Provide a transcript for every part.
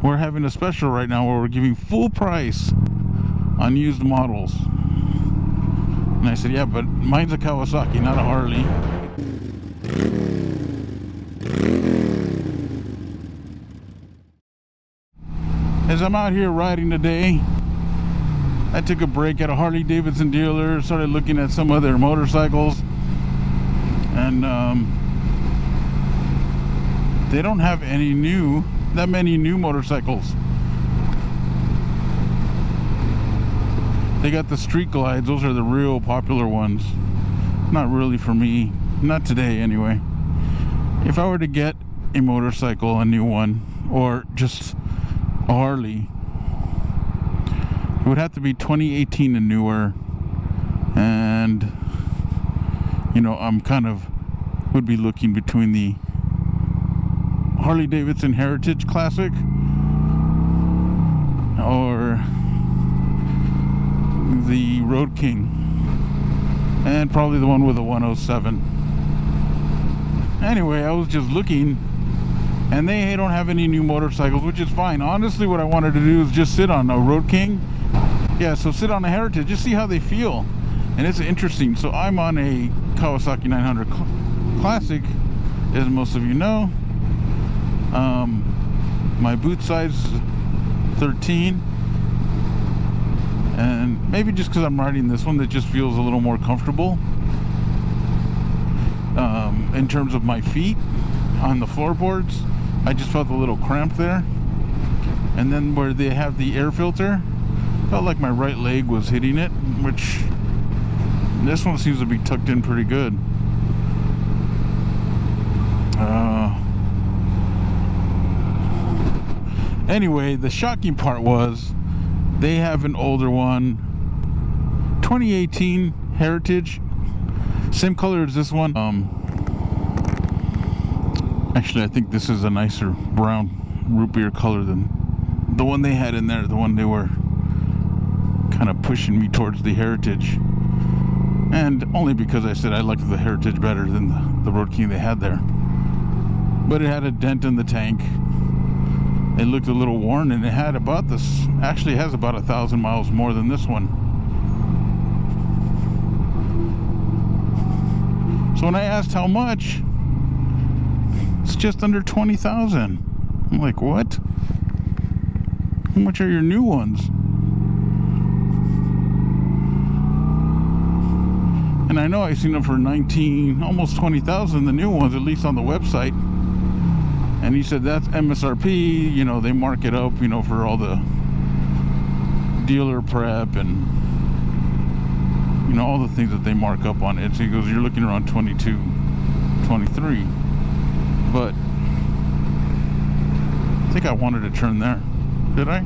We're having a special right now where we're giving full price on used models. And I said, yeah, but mine's a Kawasaki, not a Harley. As I'm out here riding today, I took a break at a Harley Davidson dealer, started looking at some of their motorcycles, and they don't have that many new motorcycles. They got the street glides, those are the real popular ones. Not really for me, not today anyway. If I were to get a motorcycle, a new one, or just a Harley, it would have to be 2018 and newer. And you know, I'm would be looking between the Harley Davidson Heritage Classic or the Road King, and probably the one with a 107. Anyway, I was just looking, and they don't have any new motorcycles, which is fine. Honestly, what I wanted to do is just sit on a Road King. Yeah, so sit on a Heritage, just see how they feel. And it's interesting. So I'm on a Kawasaki 900 Classic, as most of you know. My boot size is 13. And maybe just because I'm riding this one, that just feels a little more comfortable in terms of my feet on the floorboards. I just felt a little cramped there. And then where they have the air filter, felt like my right leg was hitting it, which this one seems to be tucked in pretty good. Anyway, the shocking part was they have an older one, 2018 Heritage, same color as this one. Actually, I think this is a nicer brown root beer color than the one they had in there, the one they were kind of pushing me towards the Heritage. And only because I said I liked the Heritage better than the Road King they had there. But it had a dent in the tank. It looked a little worn, and it had about this, actually has about 1,000 miles more than this one. So when I asked how much, it's just under 20,000. I'm like, what? How much are your new ones? And I know I've seen them for 19, almost 20,000, the new ones, at least on the website. And he said that's MSRP, you know, they mark it up, you know, for all the dealer prep and, you know, all the things that they mark up on it. So he goes, you're looking around 22, 23. But I think I wanted to turn there. Did I?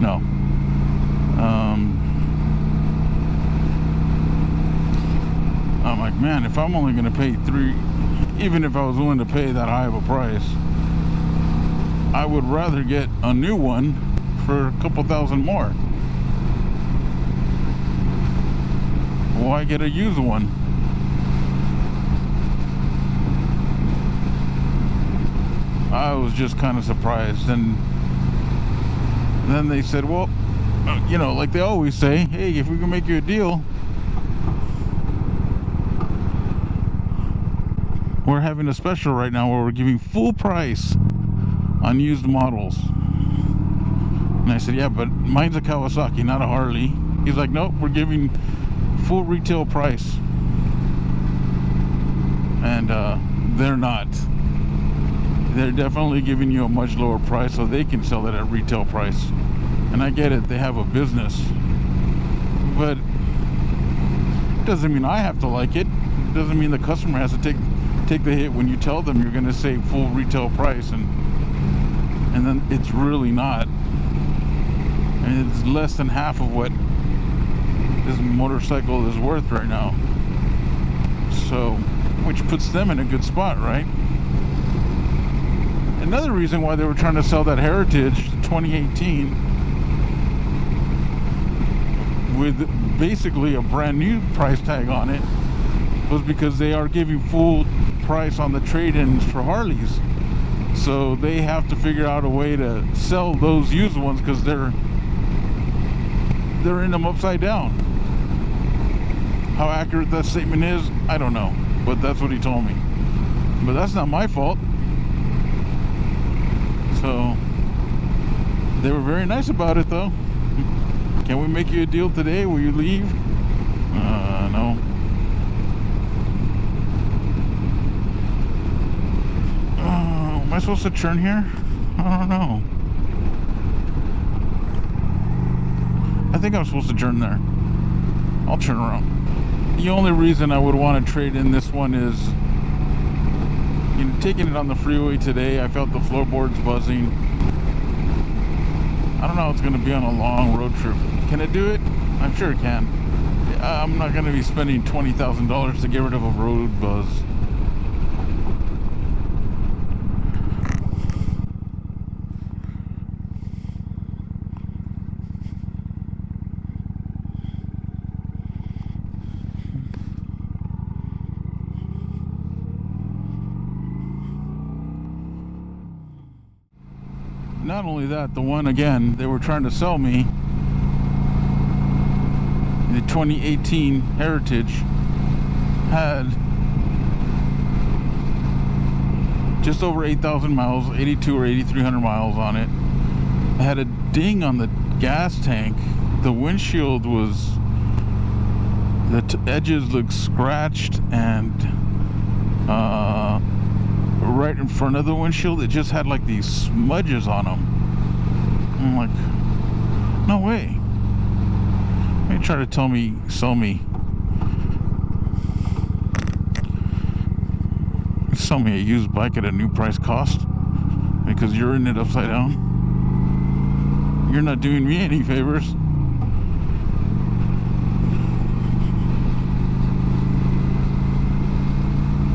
No. I'm like, man, if I'm only going to pay even if I was willing to pay that high of a price, I would rather get a new one for a couple thousand more. Why get a used one? I was just kind of surprised. And then they said, well, you know, like they always say, hey, if we can make you a deal, we're having a special right now where we're giving full price on used models. And I said, yeah, but mine's a Kawasaki, not a Harley. He's like, nope, we're giving full retail price. And they're not. They're definitely giving you a much lower price so they can sell it at retail price. And I get it, they have a business, but it doesn't mean I have to like it. It doesn't mean the customer has to take the hit when you tell them you're going to say full retail price, and then it's really not. And it's less than half of what this motorcycle is worth right now. So, which puts them in a good spot, right? Another reason why they were trying to sell that Heritage 2018 with basically a brand new price tag on it was because they are giving full price on the trade-ins for Harleys. So they have to figure out a way to sell those used ones because they're in them upside down. How accurate that statement is, I don't know, but that's what he told me. But that's not my fault. So they were very nice about it, though. Can we make you a deal today? Will you leave? No. Am I supposed to turn here? I don't know. I think I'm supposed to turn there. I'll turn around. The only reason I would want to trade in this one is, you know, taking it on the freeway today, I felt the floorboards buzzing. I don't know how it's going to be on a long road trip. Can it do it? I'm sure it can. I'm not going to be spending $20,000 to get rid of a road buzz. Not only that, the one again they were trying to sell me, the 2018 Heritage, had just over 8,000 miles, 82 or 8,300 miles on it. It had a ding on the gas tank. The windshield was, the edges looked scratched, and right in front of the windshield it just had like these smudges on them. I'm like, no way. They try to sell me a used bike at a new price cost because you're in it upside down. You're not doing me any favors.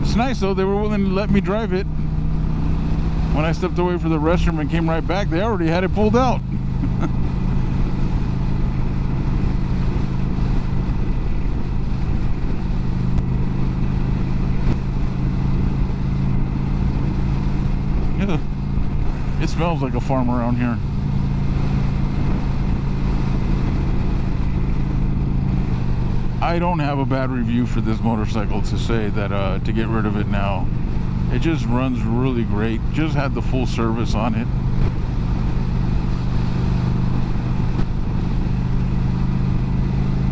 It's nice though, they were willing to let me drive it. When I stepped away for the restroom and came right back, they already had it pulled out. Yeah, it smells like a farm around here. I don't have a bad review for this motorcycle to say that to get rid of it now. It just runs really great. Just had the full service on it.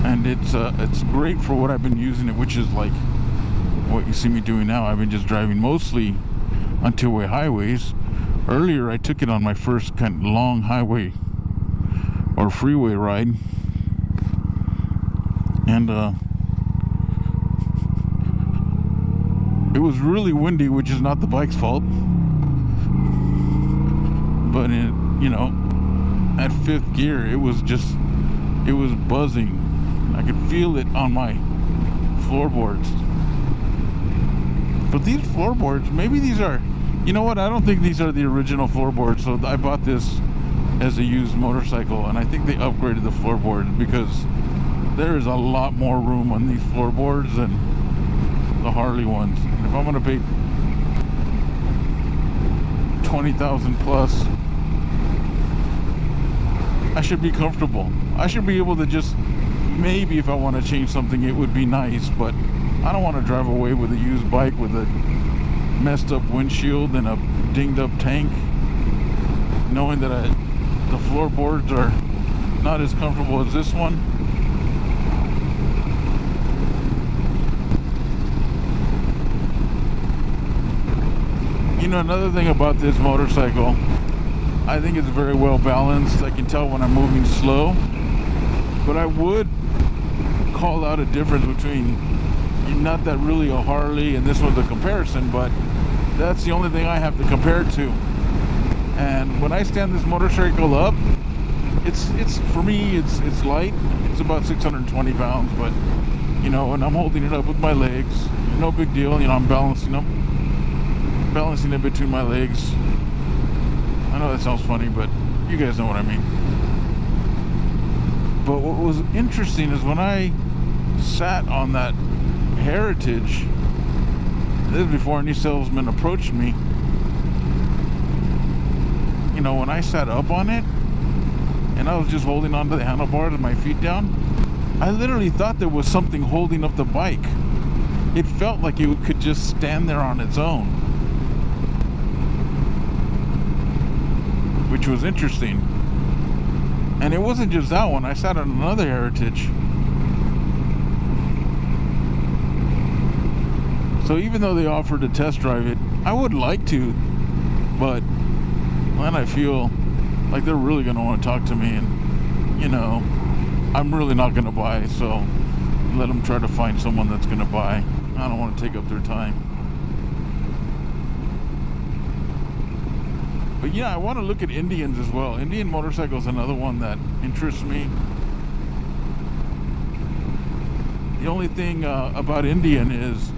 And it's great for what I've been using it, which is like what you see me doing now. I've been just driving mostly on two-way highways. Earlier I took it on my first kind of long highway or freeway ride. And it was really windy, which is not the bike's fault. But you know, at fifth gear, it was buzzing. I could feel it on my floorboards. But these floorboards, maybe these are, you know what? I don't think these are the original floorboards. So I bought this as a used motorcycle, and I think they upgraded the floorboards because there is a lot more room on these floorboards than the Harley ones. And if I'm going to pay $20,000 plus, I should be comfortable. I should be able to just, maybe if I want to change something, it would be nice, but I don't want to drive away with a used bike with a messed up windshield and a dinged up tank, knowing that the floorboards are not as comfortable as this one. You know, another thing about this motorcycle, I think it's very well balanced. I can tell when I'm moving slow, but I would call out a difference between, not that really a Harley and this one's a comparison, but that's the only thing I have to compare it to. And when I stand this motorcycle up, it's for me, it's light. It's about 620 pounds, but you know, and I'm holding it up with my legs, no big deal. You know, I'm balancing it between my legs. I know that sounds funny, but you guys know what I mean. But what was interesting is when I sat on that Heritage, this is before any salesman approached me, you know, when I sat up on it and I was just holding onto the handlebars with my feet down, I literally thought there was something holding up the bike. It felt like it could just stand there on its own, which was interesting. And it wasn't just that one. I sat on another Heritage. So even though they offered to test drive it, I would like to, but then I feel like they're really going to want to talk to me, and, you know, I'm really not going to buy, so let them try to find someone that's going to buy. I don't want to take up their time. But yeah, I want to look at Indians as well. Indian motorcycle is another one that interests me. The only thing about Indian is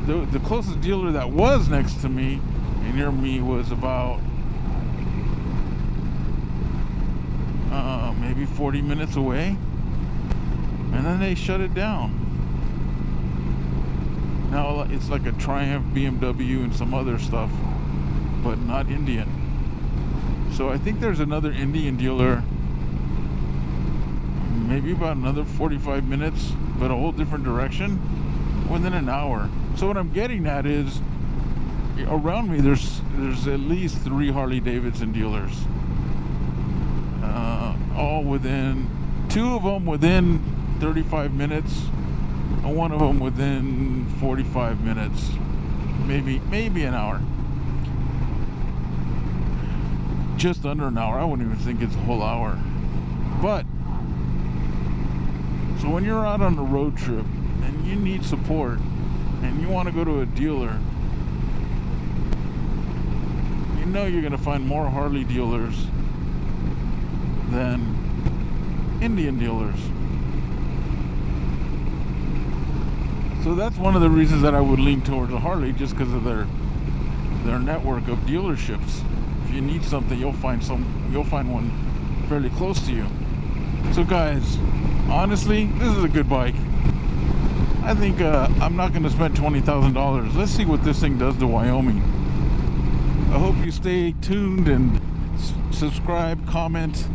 the closest dealer that was next to me and near me was about maybe 40 minutes away, and then they shut it down. Now it's like a Triumph, BMW, and some other stuff, but not Indian. So I think there's another Indian dealer, maybe about another 45 minutes, but a whole different direction, within an hour. So what I'm getting at is, around me there's at least 3 Harley Davidson dealers, all within, 2 of them within 35 minutes, and 1 of them within 45 minutes, maybe an hour, just under an hour. I wouldn't even think it's a whole hour. But so when you're out on a road trip and you need support and you want to go to a dealer, you know you're going to find more Harley dealers than Indian dealers. So that's one of the reasons that I would lean towards a Harley, just because of their network of dealerships. If you need something, you'll find one fairly close to you. So guys, honestly, this is a good bike. I think I'm not going to spend $20,000. Let's see what this thing does to Wyoming. I hope you stay tuned and subscribe, comment,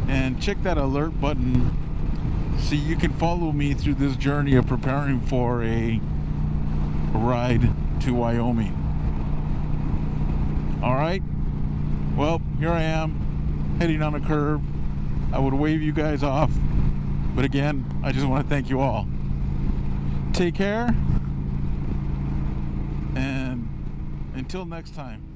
and check that alert button so you can follow me through this journey of preparing for a ride to Wyoming. All right. Well, here I am, heading on a curve. I would wave you guys off, but again, I just want to thank you all. Take care, and until next time.